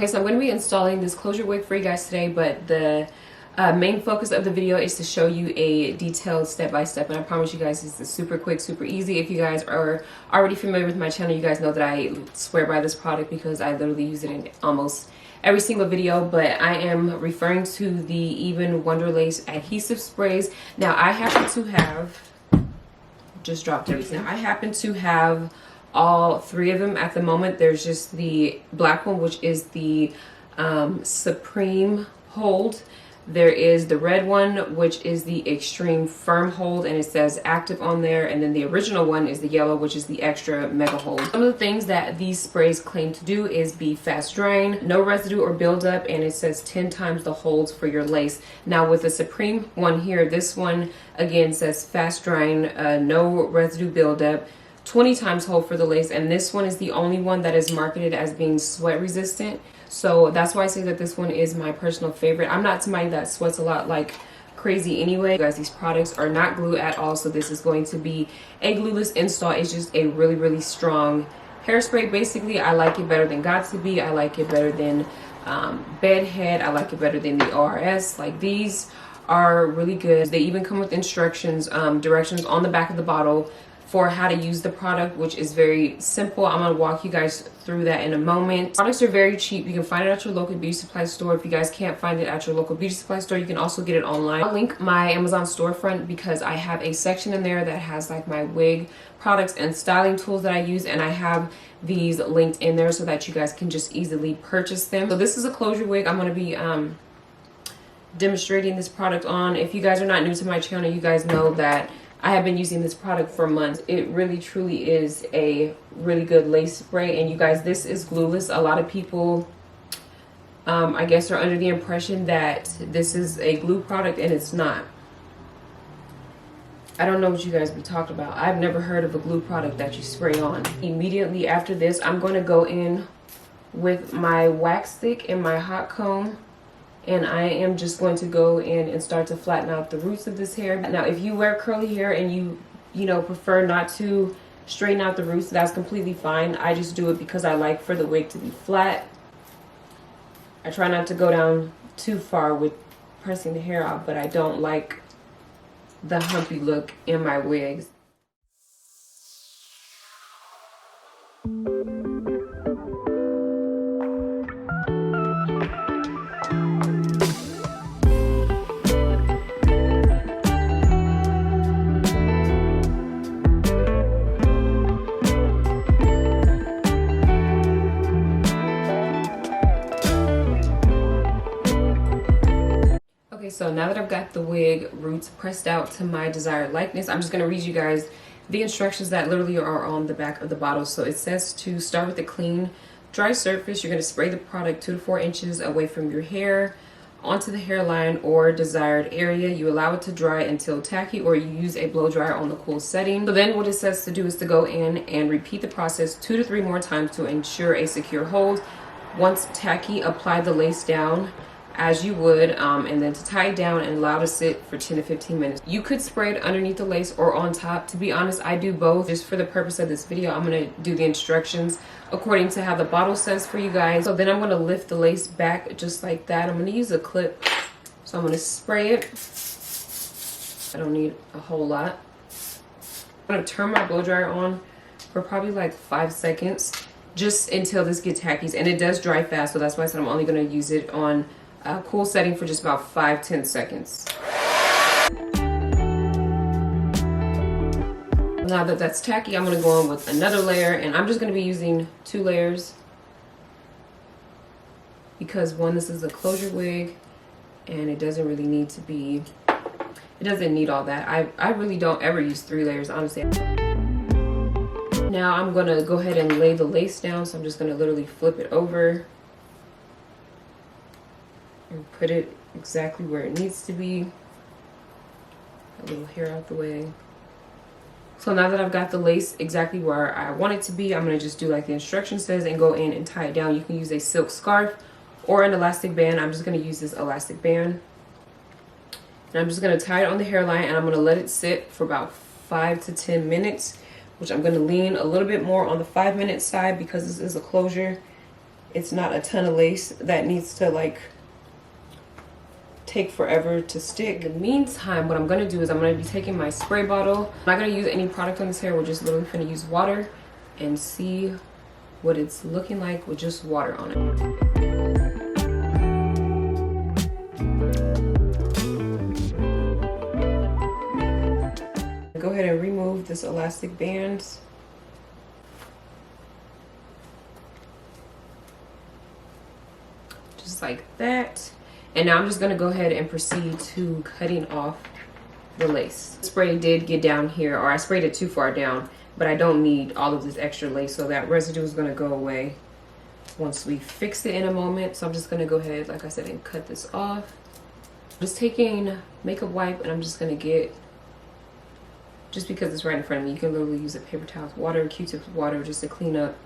Okay, so I'm going to be installing this closure wig for you guys today, but the main focus of the video is to show you a detailed step-by-step, and I promise you guys this is super quick, super easy. If you guys are already familiar with my channel, you guys know that I swear by this product because I literally use it in almost every single video, but I am referring to the Ebin Wonderlace adhesive sprays. Now I happen to have, just dropped everything. I happen to have all three of them at the moment. There's just the black one, which is the Supreme Hold. There is the red one, which is the Extreme Firm Hold, and it says active on there. And then the original one is the yellow, which is the Extra Mega Hold. Some of the things that these sprays claim to do is be fast drying, no residue or buildup, and it says 10 times the holds for your lace. Now with the Supreme one here, this one again says fast drying, no residue buildup, 20 times hold for the lace, and this one is the only one that is marketed as being sweat resistant. So that's why I say that this one is my personal favorite. I'm not somebody that sweats a lot like crazy anyway. Guys, these products are not glue at all, so this is going to be a glueless install. It's just a really, really strong hairspray. Basically, I like it better than Got To Be. I like it better than Bedhead. I like it better than the ORS. Like, these are really good. They even come with instructions, directions on the back of the bottle for how to use the product, which is very simple. I'm gonna walk you guys through that in a moment. Products are very cheap. You can find it at your local beauty supply store. If you guys can't find it at your local beauty supply store, you can also get it online. I'll link my Amazon storefront because I have a section in there that has like my wig products and styling tools that I use, and I have these linked in there so that you guys can just easily purchase them. So this is a closure wig. I'm gonna be demonstrating this product on. If you guys are not new to my channel, you guys know that I have been using this product for months. It really truly is a really good lace spray, and you guys, this is glueless. A lot of people I guess are under the impression that this is a glue product, and it's not. I don't know what you guys be talking about. I've never heard of a glue product that you spray on. Immediately after this, I'm going to go in with my wax stick and my hot comb, and I am just going to go in and start to flatten out the roots of this hair. Now, if you wear curly hair and you know, prefer not to straighten out the roots, that's completely fine. I just do it because I like for the wig to be flat. I try not to go down too far with pressing the hair out, but I don't like the humpy look in my wigs. So now that I've got the wig roots pressed out to my desired likeness, I'm just going to read you guys the instructions that literally are on the back of the bottle. So it says to start with a clean, dry surface. You're going to spray the product 2 to 4 inches away from your hair onto the hairline or desired area. You allow it to dry until tacky, or you use a blow dryer on the cool setting. So then what it says to do is to go in and repeat the process 2 to 3 more times to ensure a secure hold. Once tacky, apply the lace down as you would, and then to tie it down and allow to sit for 10 to 15 minutes. You could spray it underneath the lace or on top. To be honest, I do both. Just for the purpose of this video, I'm going to do the instructions according to how the bottle says for you guys. So then I'm going to lift the lace back just like that. I'm going to use a clip. So I'm going to spray it. I don't need a whole lot. I'm going to turn my blow dryer on for probably like 5 seconds, just until this gets tacky. And it does dry fast, so that's why I said I'm only going to use it on a cool setting for just about 5-10 seconds. Now that that's tacky, I'm going to go in with another layer, and I'm just going to be using 2 layers because one, this is a closure wig and it doesn't really need to be, it doesn't need all that. I really don't ever use 3 layers, honestly. Now I'm going to go ahead and lay the lace down, so I'm just going to literally flip it over and put it exactly where it needs to be. A little hair out the way. So now that I've got the lace exactly where I want it to be, I'm going to just do like the instruction says and go in and tie it down. You can use a silk scarf or an elastic band. I'm just going to use this elastic band. And I'm just going to tie it on the hairline, and I'm going to let it sit for about 5 to 10 minutes, which I'm going to lean a little bit more on the 5-minute side because this is a closure. it's not a ton of lace that needs to like take forever to stick. In the meantime, what I'm gonna do is I'm gonna be taking my spray bottle. I'm not gonna use any product on this hair. We're just literally gonna use water and see what it's looking like with just water on it. Go ahead and remove this elastic band. Just like that. And now I'm just gonna go ahead and proceed to cutting off the lace. The spray did get down here, or I sprayed it too far down, but I don't need all of this extra lace, so that residue is gonna go away once we fix it in a moment. So I'm just gonna go ahead, like I said, and cut this off. Just taking makeup wipe, and I'm just gonna get, just because it's right in front of me, you can literally use a paper towel with water, Q-tips with water, just to clean up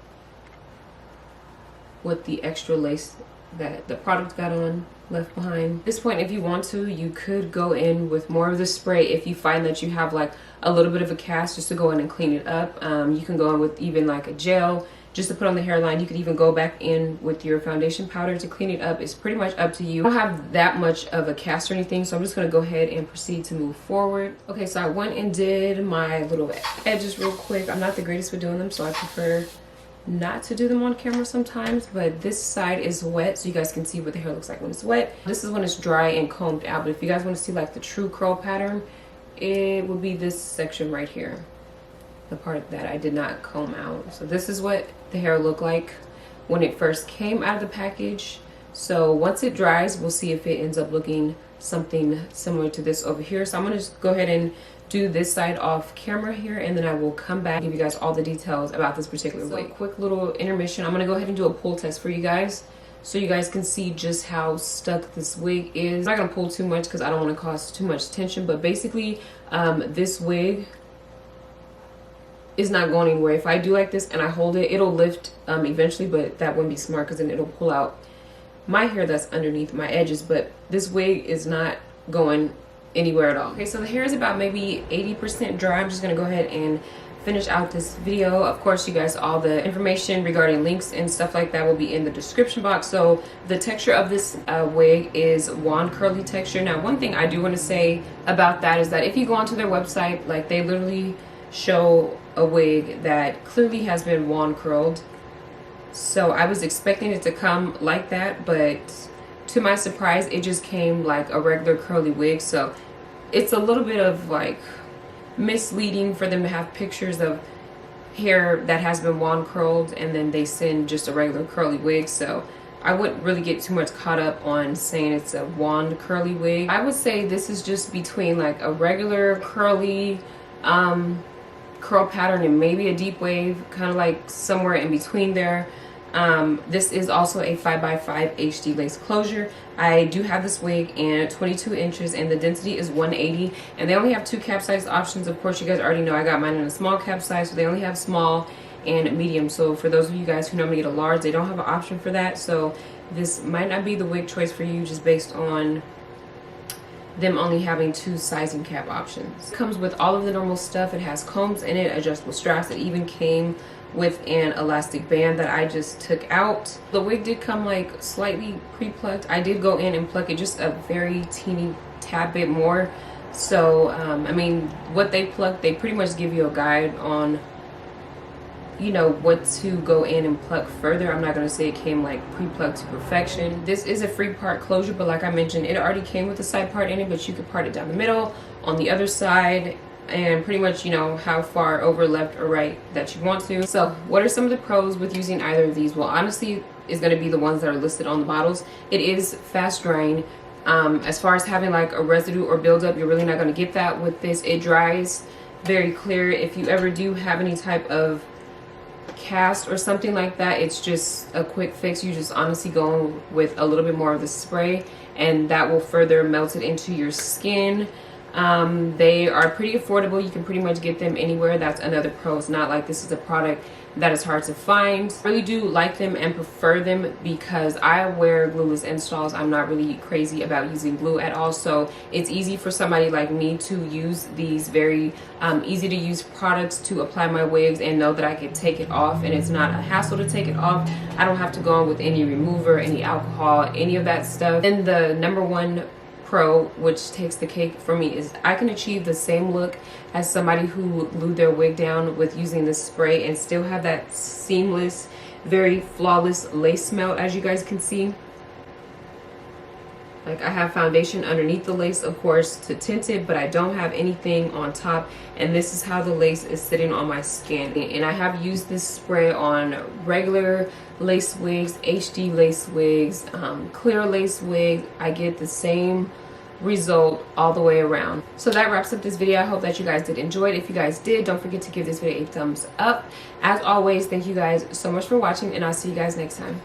what the extra lace that the product got on left behind. At this point, if you want to, you could go in with more of the spray if you find that you have like a little bit of a cast, just to go in and clean it up. You can go in with even like a gel just to put on the hairline. You could even go back in with your foundation powder to clean it up. It's pretty much up to you. I don't have that much of a cast or anything, so I'm just gonna go ahead and proceed to move forward. Okay, so I went and did my little edges real quick. I'm not the greatest with doing them, so I prefer not to do them on camera sometimes, but this side is wet, so you guys can see what the hair looks like when it's wet. This is when it's dry and combed out, but if you guys want to see like the true curl pattern, it would be this section right here, the part that I did not comb out. So this is what the hair looked like when it first came out of the package. So once it dries, we'll see if it ends up looking something similar to this over here. So I'm gonna just go ahead and do this side off camera here, and then I will come back and give you guys all the details about this particular wig. So quick little intermission. I'm gonna go ahead and do a pull test for you guys so you guys can see just how stuck this wig is. I'm not gonna pull too much because I don't want to cause too much tension, but basically this wig is not going anywhere. If I do like this and I hold it, it'll lift eventually, but that wouldn't be smart because then it'll pull out my hair that's underneath my edges. But this wig is not going anywhere at all. Okay, so the hair is about maybe 80% dry. I'm just gonna go ahead and finish out this video. Of course, you guys, all the information regarding links and stuff like that will be in the description box. So the texture of this wig is wand curly texture. Now, one thing I do want to say about that is that if you go onto their website, like they literally show a wig that clearly has been wand curled. So I was expecting it to come like that, but to my surprise, it just came like a regular curly wig. So it's a little bit of like misleading for them to have pictures of hair that has been wand curled and then they send just a regular curly wig. So I wouldn't really get too much caught up on saying it's a wand curly wig. I would say this is just between like a regular curly curl pattern and maybe a deep wave, kind of like somewhere in between there. This is also a 5x5 HD lace closure. I do have this wig in 22 inches and the density is 180, and they only have 2 cap size options. Of course, you guys already know I got mine in a small cap size, so they only have small and medium. So for those of you guys who normally get a large, they don't have an option for that. So this might not be the wig choice for you just based on them only having 2 sizing cap options. It comes with all of the normal stuff. It has combs in it, adjustable straps. It even came with an elastic band that I just took out. The wig did come like slightly pre-plucked. I did go in and pluck it just a very teeny tad bit more. So I mean, what they pluck, they pretty much give you a guide on, you know, what to go in and pluck further. I'm not going to say it came like pre-plucked to perfection. This is a free part closure, but like I mentioned, it already came with a side part in it, but you could part it down the middle, on the other side, and pretty much, you know, how far over left or right that you want to. So what are some of the pros with using either of these? Well, honestly, is going to be the ones that are listed on the bottles. It is fast drying. As far as having like a residue or buildup, you're really not going to get that with this. It dries very clear. If you ever do have any type of cast or something like that, it's just a quick fix. You just honestly go with a little bit more of the spray and that will further melt it into your skin. They are pretty affordable. You can pretty much get them anywhere. That's another pro. It's not like this is a product that is hard to find. I really do like them and prefer them because I wear glueless installs. I'm not really crazy about using glue at all, so it's easy for somebody like me to use these very easy to use products to apply my wigs and know that I can take it off and it's not a hassle to take it off. I don't have to go on with any remover, any alcohol, any of that stuff. And the number one pro, which takes the cake for me, is I can achieve the same look as somebody who glued their wig down with using this spray and still have that seamless, very flawless lace melt, as you guys can see. Like, I have foundation underneath the lace, of course, to tint it, but I don't have anything on top, and this is how the lace is sitting on my skin. And I have used this spray on regular lace wigs, HD lace wigs, clear lace wigs. I get the same result all the way around. So that wraps up this video. I hope that you guys did enjoy it. If you guys did, don't forget to give this video a thumbs up. As always, thank you guys so much for watching, and I'll see you guys next time.